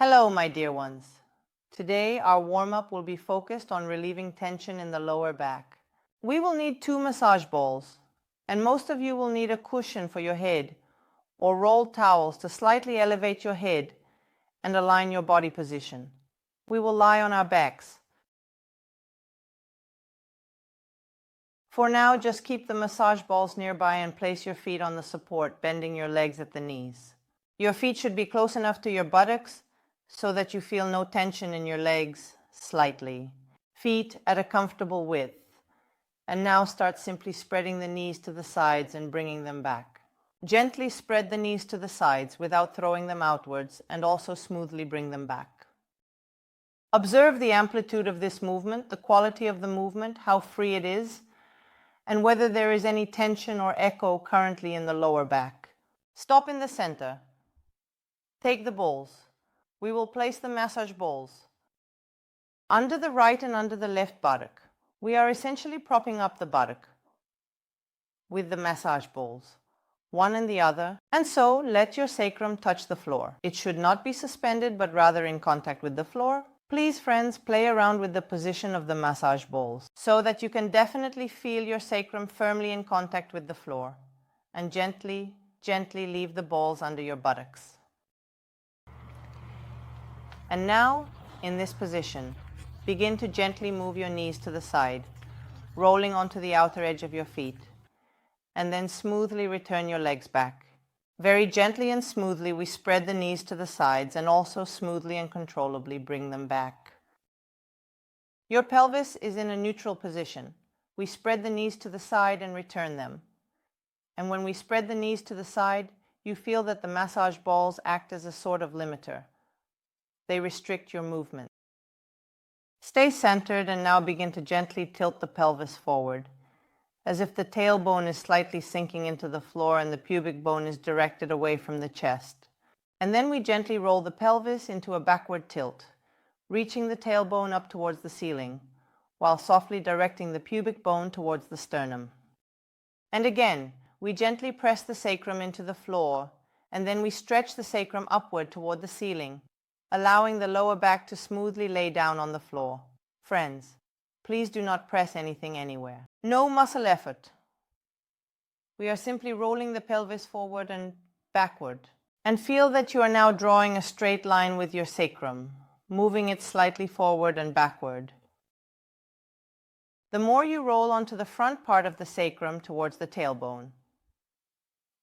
Hello, my dear ones. Today, our warm-up will be focused on relieving tension in the lower back. We will need 2 massage balls, and most of you will need a cushion for your head or rolled towels to slightly elevate your head and align your body position. We will lie on our backs. For now, just keep the massage balls nearby and place your feet on the support, bending your legs at the knees. Your feet should be close enough to your buttocks so that you feel no tension in your legs, slightly. Feet at a comfortable width. And now start simply spreading the knees to the sides and bringing them back. Gently spread the knees to the sides without throwing them outwards, and also smoothly bring them back. Observe the amplitude of this movement, the quality of the movement, how free it is, and whether there is any tension or echo currently in the lower back. Stop in the center. Take the balls. We will place the massage balls under the right and under the left buttock. We are essentially propping up the buttock with the massage balls, one and the other, and so let your sacrum touch the floor. It should not be suspended, but rather in contact with the floor. Please, friends, play around with the position of the massage balls so that you can definitely feel your sacrum firmly in contact with the floor, and gently, gently leave the balls under your buttocks. And now, in this position, begin to gently move your knees to the side, rolling onto the outer edge of your feet, and then smoothly return your legs back. Very gently and smoothly, we spread the knees to the sides and also smoothly and controllably bring them back. Your pelvis is in a neutral position. We spread the knees to the side and return them. And when we spread the knees to the side, you feel that the massage balls act as a sort of limiter. They restrict your movement. Stay centered and now begin to gently tilt the pelvis forward, as if the tailbone is slightly sinking into the floor and the pubic bone is directed away from the chest. And then we gently roll the pelvis into a backward tilt, reaching the tailbone up towards the ceiling, while softly directing the pubic bone towards the sternum. And again, we gently press the sacrum into the floor, and then we stretch the sacrum upward toward the ceiling, allowing the lower back to smoothly lay down on the floor. Friends, please do not press anything anywhere. No muscle effort. We are simply rolling the pelvis forward and backward. And feel that you are now drawing a straight line with your sacrum, moving it slightly forward and backward. The more you roll onto the front part of the sacrum towards the tailbone.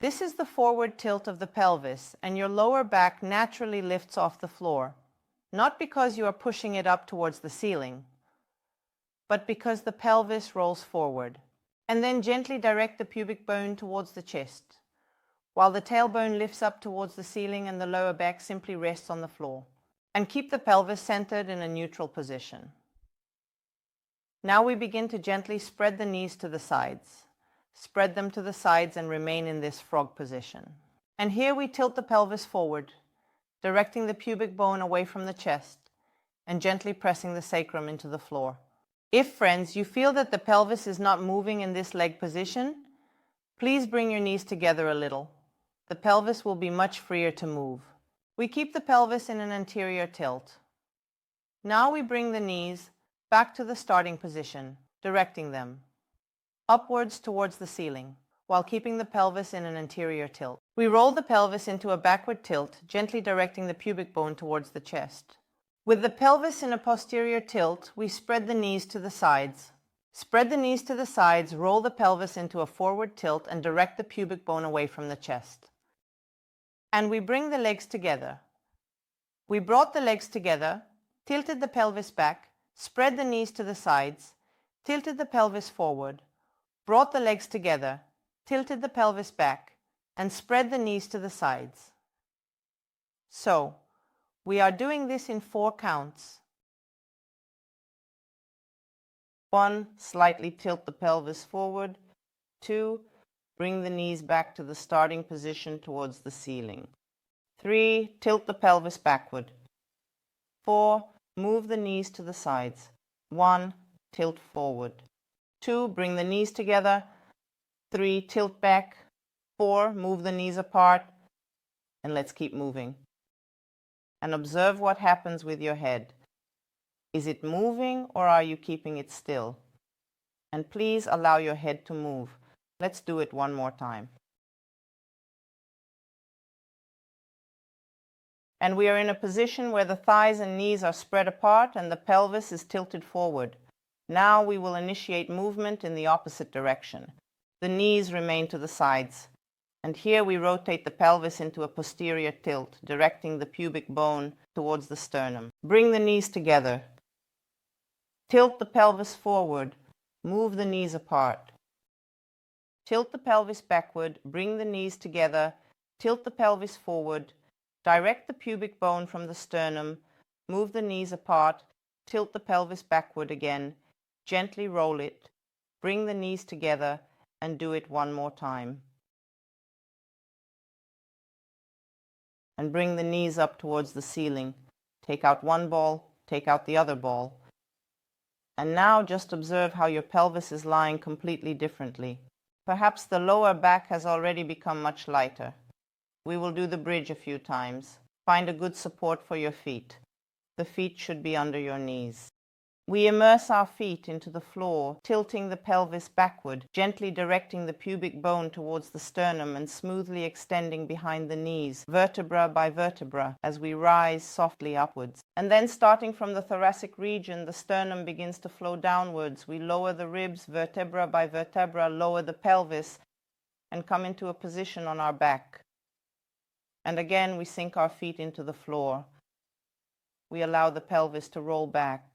This is the forward tilt of the pelvis, and your lower back naturally lifts off the floor, not because you are pushing it up towards the ceiling, but because the pelvis rolls forward. And then gently direct the pubic bone towards the chest, while the tailbone lifts up towards the ceiling and the lower back simply rests on the floor. And keep the pelvis centered in a neutral position. Now we begin to gently spread the knees to the sides. Spread them to the sides and remain in this frog position. And here we tilt the pelvis forward, directing the pubic bone away from the chest and gently pressing the sacrum into the floor. If, friends, you feel that the pelvis is not moving in this leg position, please bring your knees together a little. The pelvis will be much freer to move. We keep the pelvis in an anterior tilt. Now we bring the knees back to the starting position, directing them upwards towards the ceiling, while keeping the pelvis in an anterior tilt. We roll the pelvis into a backward tilt, gently directing the pubic bone towards the chest. With the pelvis in a posterior tilt, we spread the knees to the sides. Spread the knees to the sides, roll the pelvis into a forward tilt, and direct the pubic bone away from the chest. And we bring the legs together. We brought the legs together, tilted the pelvis back, spread the knees to the sides, tilted the pelvis forward, brought the legs together, tilted the pelvis back, and spread the knees to the sides. So, we are doing this in 4 counts. 1, slightly tilt the pelvis forward. 2, bring the knees back to the starting position towards the ceiling. 3, tilt the pelvis backward. 4, move the knees to the sides. 1, tilt forward. 2, bring the knees together. 3, tilt back. 4, move the knees apart. And let's keep moving. and observe what happens with your head. Is it moving or are you keeping it still? And please allow your head to move. Let's do it one more time. And we are in a position where the thighs and knees are spread apart and the pelvis is tilted forward. Now we will initiate movement in the opposite direction. The knees remain to the sides. And here we rotate the pelvis into a posterior tilt, directing the pubic bone towards the sternum. Bring the knees together. Tilt the pelvis forward. Move the knees apart. Tilt the pelvis backward. Bring the knees together. Tilt the pelvis forward. Direct the pubic bone from the sternum. Move the knees apart. Tilt the pelvis backward again. Gently roll it. Bring the knees together and do it one more time. And bring the knees up towards the ceiling. Take out one ball, take out the other ball. And now just observe how your pelvis is lying completely differently. Perhaps the lower back has already become much lighter. We will do the bridge a few times. Find a good support for your feet. The feet should be under your knees. We immerse our feet into the floor, tilting the pelvis backward, gently directing the pubic bone towards the sternum and smoothly extending behind the knees, vertebra by vertebra, as we rise softly upwards. And then starting from the thoracic region, the sternum begins to flow downwards. We lower the ribs, vertebra by vertebra, lower the pelvis, and come into a position on our back. And again, we sink our feet into the floor. We allow the pelvis to roll back.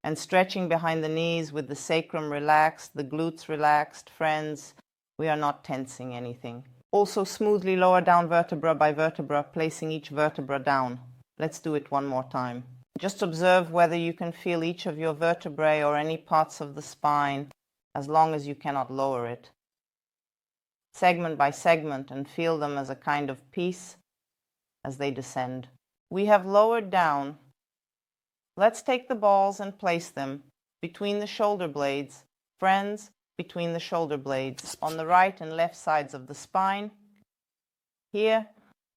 And stretching behind the knees with the sacrum relaxed, the glutes relaxed, friends, we are not tensing anything. Also smoothly lower down vertebra by vertebra, placing each vertebra down. Let's do it one more time. Just observe whether you can feel each of your vertebrae or any parts of the spine, as long as you cannot lower it. Segment by segment, and feel them as a kind of piece as they descend. We have lowered down. Let's take the balls and place them between the shoulder blades. Friends, between the shoulder blades, on the right and left sides of the spine. Here,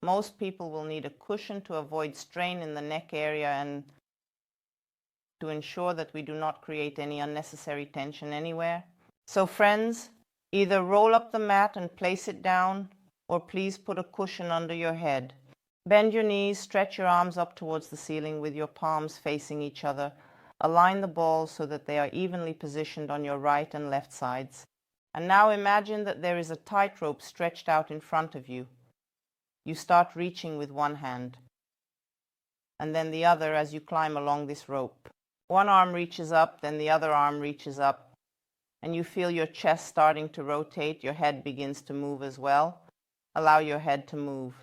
most people will need a cushion to avoid strain in the neck area and to ensure that we do not create any unnecessary tension anywhere. So friends, either roll up the mat and place it down, or please put a cushion under your head. Bend your knees, stretch your arms up towards the ceiling with your palms facing each other. Align the balls so that they are evenly positioned on your right and left sides. And now imagine that there is a tightrope stretched out in front of you. You start reaching with one hand, and then the other as you climb along this rope. One arm reaches up, then the other arm reaches up, and you feel your chest starting to rotate. Your head begins to move as well. Allow your head to move.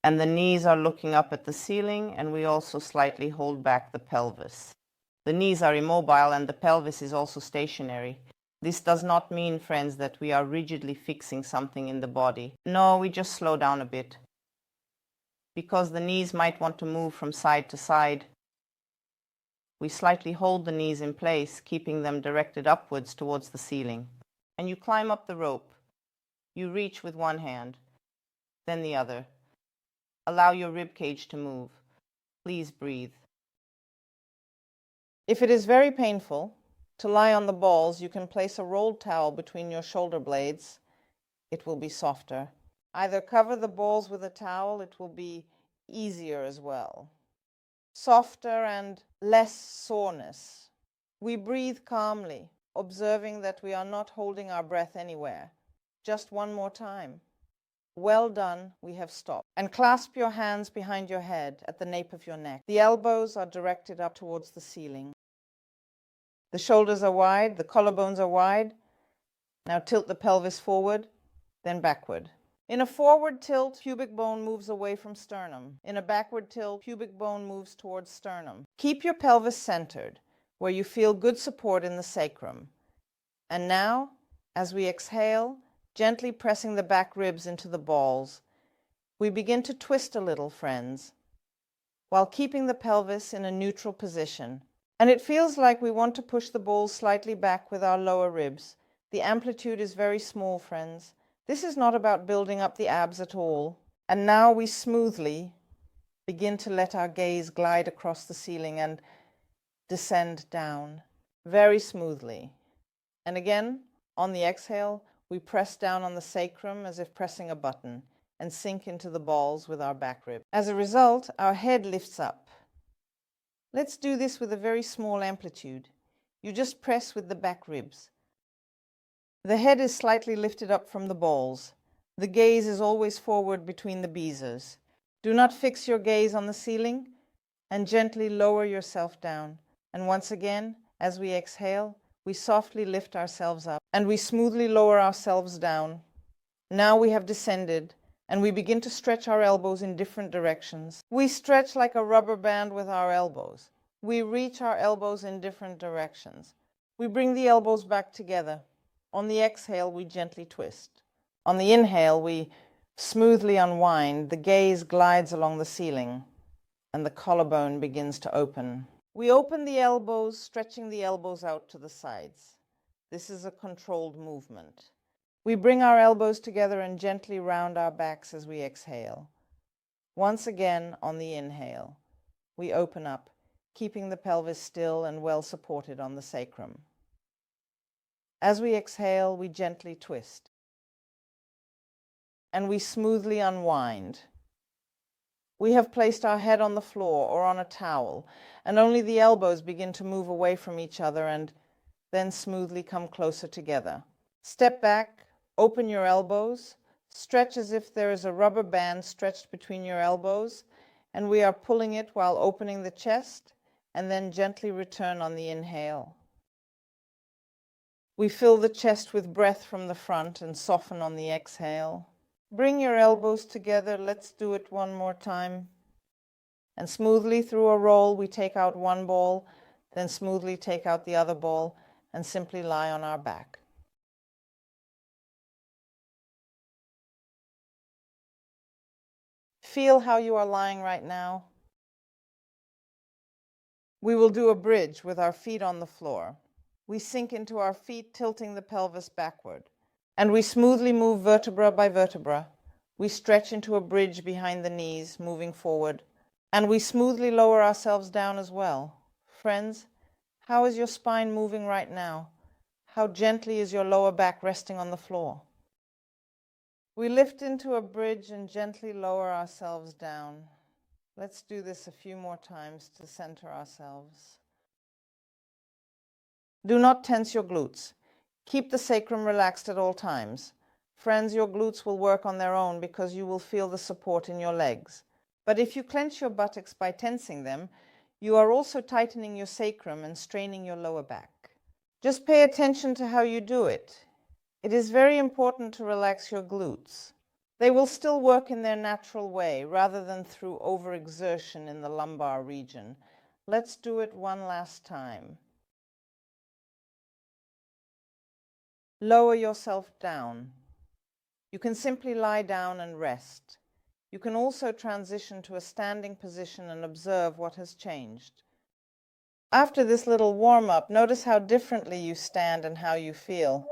And the knees are looking up at the ceiling, and we also slightly hold back the pelvis. The knees are immobile and the pelvis is also stationary. This does not mean, friends, that we are rigidly fixing something in the body. No, we just slow down a bit. Because the knees might want to move from side to side, we slightly hold the knees in place, keeping them directed upwards towards the ceiling. And you climb up the rope. You reach with one hand, then the other. Allow your rib cage to move. Please breathe. If it is very painful to lie on the balls, you can place a rolled towel between your shoulder blades. It will be softer. Either cover the balls with a towel, it will be easier as well. Softer and less soreness. We breathe calmly, observing that we are not holding our breath anywhere. Just one more time. Well done, we have stopped. And clasp your hands behind your head at the nape of your neck. The elbows are directed up towards the ceiling. The shoulders are wide, the collarbones are wide. Now tilt the pelvis forward, then backward. In a forward tilt, pubic bone moves away from sternum. In a backward tilt, pubic bone moves towards sternum. Keep your pelvis centered, where you feel good support in the sacrum. And now, as we exhale, gently pressing the back ribs into the balls, we begin to twist a little, friends, while keeping the pelvis in a neutral position. And it feels like we want to push the balls slightly back with our lower ribs. The amplitude is very small, friends. This is not about building up the abs at all. And now we smoothly begin to let our gaze glide across the ceiling and descend down very smoothly. And again, on the exhale, we press down on the sacrum as if pressing a button and sink into the balls with our back rib. As a result, our head lifts up. Let's do this with a very small amplitude. You just press with the back ribs. The head is slightly lifted up from the balls. The gaze is always forward between the bezers. Do not fix your gaze on the ceiling and gently lower yourself down. And once again, as we exhale, we softly lift ourselves up and we smoothly lower ourselves down. Now we have descended and we begin to stretch our elbows in different directions. We stretch like a rubber band with our elbows. We reach our elbows in different directions. We bring the elbows back together. On the exhale, we gently twist. On the inhale, we smoothly unwind. The gaze glides along the ceiling and the collarbone begins to open. We open the elbows, stretching the elbows out to the sides. This is a controlled movement. We bring our elbows together and gently round our backs as we exhale. Once again, on the inhale, we open up, keeping the pelvis still and well supported on the sacrum. As we exhale, we gently twist. And we smoothly unwind. We have placed our head on the floor or on a towel, and only the elbows begin to move away from each other and then smoothly come closer together. Step back. Open your elbows, stretch as if there is a rubber band stretched between your elbows, and we are pulling it while opening the chest, and then gently return on the inhale. We fill the chest with breath from the front and soften on the exhale. Bring your elbows together. Let's do it one more time. And smoothly through a roll, we take out one ball, then smoothly take out the other ball, and simply lie on our back. Feel how you are lying right now. We will do a bridge with our feet on the floor. We sink into our feet, tilting the pelvis backward. And we smoothly move vertebra by vertebra. We stretch into a bridge behind the knees, moving forward. And we smoothly lower ourselves down as well. Friends, how is your spine moving right now? How gently is your lower back resting on the floor? We lift into a bridge and gently lower ourselves down. Let's do this a few more times to center ourselves. Do not tense your glutes. Keep the sacrum relaxed at all times. Friends, your glutes will work on their own because you will feel the support in your legs. But if you clench your buttocks by tensing them, you are also tightening your sacrum and straining your lower back. Just pay attention to how you do it. It is very important to relax your glutes. They will still work in their natural way rather than through overexertion in the lumbar region. Let's do it one last time. Lower yourself down. You can simply lie down and rest. You can also transition to a standing position and observe what has changed. After this little warm-up, notice how differently you stand and how you feel.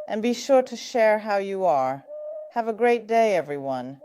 And be sure to share how you are. Have a great day, everyone.